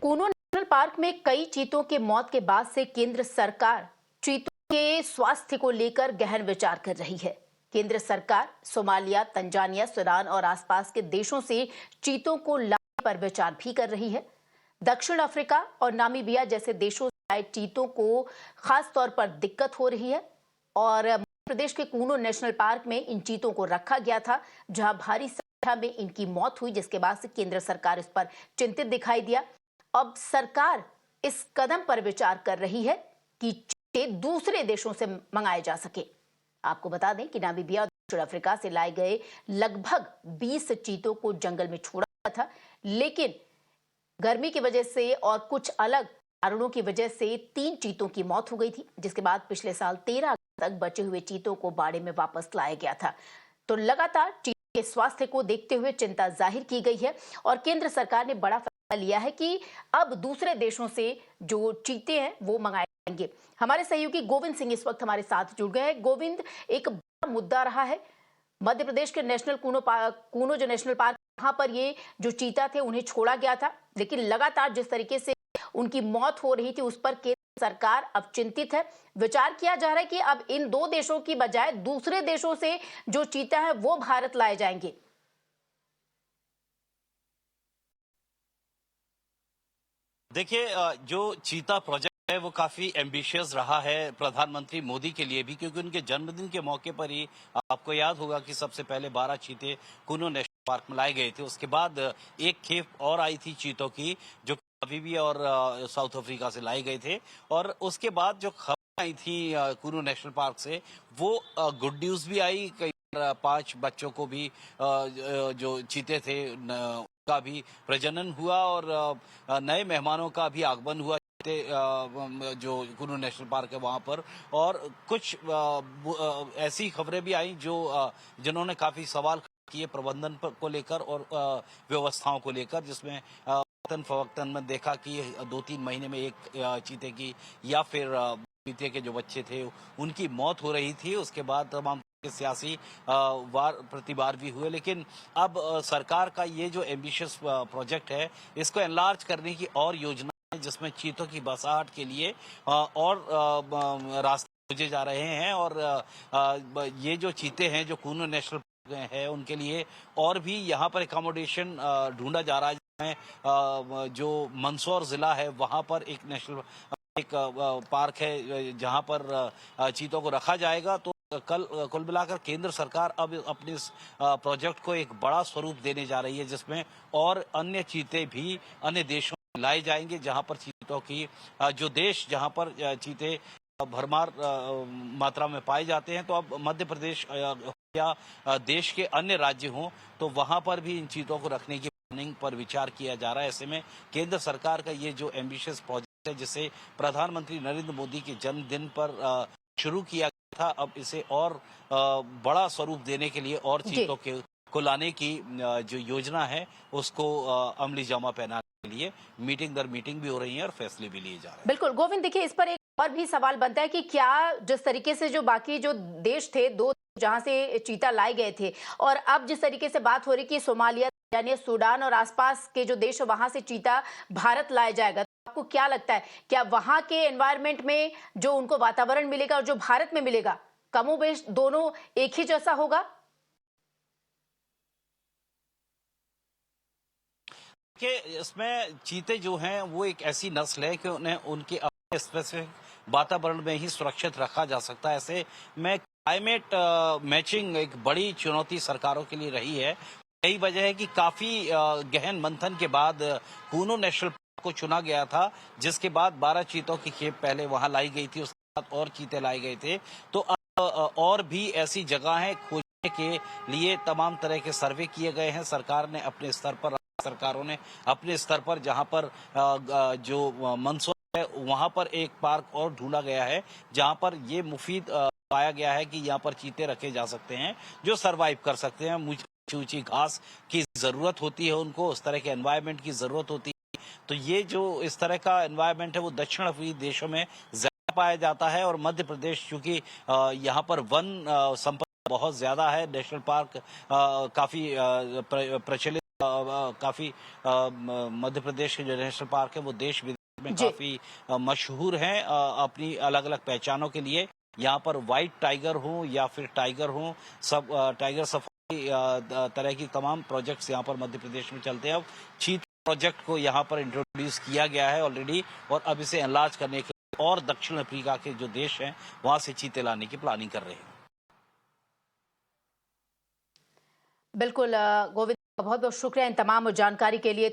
Kuno national park में कई चीतों के मौत के बाद से केंद्र सरकार चीतों के स्वास्थ्य को लेकर गहन विचार कर रही है। केंद्र सरकार सोमालिया, तंजानिया, सूडान और आसपास के देशों से चीतों को लाने पर विचार भी कर रही है। दक्षिण अफ्रीका और नामीबिया जैसे देशों से आए चीतों को खास तौर पर दिक्कत हो रही है और मध्य प्रदेश के कूनो नेशनल पार्क में इन चीतों को रखा गया था, जहां भारी संख्या में इनकी मौत हुई, जिसके बाद से केंद्र सरकार इस पर चिंतित दिखाई दिया। अब सरकार इस कदम पर विचार कर रही है कि चीते दूसरे देशों से मंगाए जा सके। आपको बता दें कि नामीबिया और दक्षिण अफ्रीका से लाए गए लगभग 20 चीतों को जंगल में छोड़ा गया था, लेकिन गर्मी की वजह से और कुछ अलग कारणों की वजह से 3 चीतों की मौत हो गई थी, जिसके बाद पिछले साल 13 अगस्त तक बचे हुए चीतों को बाड़े में वापस लाया गया था। तो लगातार चीतों के स्वास्थ्य को देखते हुए चिंता जाहिर की गई है और केंद्र सरकार ने बड़ा फैसला लिया है कि अब दूसरे देशों से जो चीते हैं वो मंगाए जाएंगे। हमारे सहयोगी गोविंद सिंह इस वक्त हमारे साथ जुड़ गए हैं। गोविंद, एक बड़ा मुद्दा रहा है मध्य प्रदेश के नेशनल कूनो जो नेशनल पार्क, वहां पर ये जो चीता थे उन्हें छोड़ा गया था, लेकिन लगातार जिस तरीके से उनकी मौत हो रही थी उस पर केंद्र सरकार अब चिंतित है। विचार किया जा रहा है कि अब इन 2 देशों की बजाय दूसरे देशों से जो चीता है वो भारत लाए जाएंगे। देखिए, जो चीता प्रोजेक्ट है वो काफी एम्बिशियस रहा है प्रधानमंत्री मोदी के लिए भी, क्योंकि उनके जन्मदिन के मौके पर ही आपको याद होगा कि सबसे पहले 12 चीते कूनो नेशनल पार्क में लाए गए थे। उसके बाद एक खेप और आई थी चीतों की, जो नामीबिया और साउथ अफ्रीका से लाए गए थे। और उसके बाद जो खबर आई थी कूनो नेशनल पार्क से, वो गुड न्यूज भी आई। कई 5 बच्चों को भी जो चीते थे का भी प्रजनन हुआ और नए मेहमानों का भी आगमन हुआ जो कूनो नेशनल पार्क है वहां पर। और कुछ ऐसी खबरें भी आई जो जिन्होंने काफी सवाल किए प्रबंधन को लेकर और व्यवस्थाओं को लेकर, जिसमें वक्तन फवक्तन में देखा कि 2-3 महीने में एक चीते की या फिर चीते के जो बच्चे थे उनकी मौत हो रही थी। उसके बाद तमाम सियासी वार प्रतिवार भी हुए, लेकिन अब सरकार का ये जो एम्बिशियस प्रोजेक्ट है इसको एनलार्ज करने की और योजना है, जिसमें चीतों की बसाहट के लिए और रास्ते खोजे जा रहे हैं। और ये जो चीते हैं जो कूनो नेशनल पार्क है उनके लिए और भी यहाँ पर एकोमोडेशन ढूंढा जा रहा है, जिसमें जो मंदसौर जिला है वहां पर एक पार्क है जहां पर चीतों को रखा जाएगा। तो कुल मिलाकर केंद्र सरकार अब अपने इस प्रोजेक्ट को एक बड़ा स्वरूप देने जा रही है, जिसमें और अन्य चीते भी अन्य देशों में लाए जाएंगे, जहां पर चीतों की जो देश जहां पर चीते भरमार मात्रा में पाए जाते हैं, तो अब मध्य प्रदेश या देश के अन्य राज्य हों तो वहां पर भी इन चीतों को रखने की प्लानिंग पर विचार किया जा रहा है। ऐसे में केंद्र सरकार का ये जो एम्बिशियस प्रोजेक्ट है, जिसे प्रधानमंत्री नरेंद्र मोदी के जन्मदिन पर शुरू किया था, अब इसे और बड़ा स्वरूप देने के लिए और चीतों को लाने की जो योजना है उसको अमली जामा पहनाने के लिए मीटिंग दर मीटिंग भी हो रही है और फैसले भी लिए जा रहे हैं। बिल्कुल गोविंद, देखिए इस पर एक और भी सवाल बनता है कि क्या जिस तरीके से जो बाकी जो देश थे, 2 जहां से चीता लाए गए थे, और अब जिस तरीके से बात हो रही कि सोमालिया, यानी सूडान और आसपास के जो देश वहां से चीता भारत लाया जाएगा, तो आपको क्या लगता है क्या वहां के एनवायरनमेंट में जो उनको वातावरण मिलेगा और जो भारत में मिलेगा, कमोबेश दोनों एक ही जैसा होगा? कि इसमें चीते जो हैं वो एक ऐसी नस्ल है कि उन्हें उनके अपने स्पेसिफिक वातावरण में ही सुरक्षित रखा जा सकता है। ऐसे में क्लाइमेट मैचिंग एक बड़ी चुनौती सरकारों के लिए रही है। यही वजह है कि काफी गहन मंथन के बाद कूनो नेशनल पार्क को चुना गया था, जिसके बाद 12 चीतों की खेप पहले वहां लाई गई थी, उसके बाद और चीते लाए गए थे। तो अब और भी ऐसी जगह है खोजने के लिए तमाम तरह के सर्वे किए गए हैं। सरकारों ने अपने स्तर पर जहां पर जो मंदसौर है वहां पर एक पार्क और ढूंढा गया है, जहां पर ये मुफीद पाया गया है कि यहाँ पर चीते रखे जा सकते हैं जो सरवाइव कर सकते हैं। ऊंची घास की जरूरत होती है उनको, उस तरह के एनवायरनमेंट की जरूरत होती है। तो ये जो इस तरह का एनवायरनमेंट है वो दक्षिण अफ्रीकी देशों में ज्यादा पाया जाता है। और मध्य प्रदेश चूंकि यहाँ पर वन संपदा बहुत ज्यादा है, नेशनल पार्क काफी प्रचलित काफी मध्य प्रदेश के जो नेशनल पार्क है वो देश विदेश में जी। काफी मशहूर हैं अपनी अलग अलग पहचानों के लिए। यहाँ पर व्हाइट टाइगर हो या फिर टाइगर हो, सब टाइगर सफारी तरह की तमाम प्रोजेक्ट्स यहाँ पर मध्य प्रदेश में चलते हैं। अब चीता प्रोजेक्ट को यहाँ पर इंट्रोड्यूस किया गया है ऑलरेडी, और अब इसे एनलार्ज करने के लिए और दक्षिण अफ्रीका के जो देश हैं वहां से चीते लाने की प्लानिंग कर रहे हैं। बिल्कुल गोविंद, बहुत बहुत शुक्रिया इन तमाम जानकारी के लिए।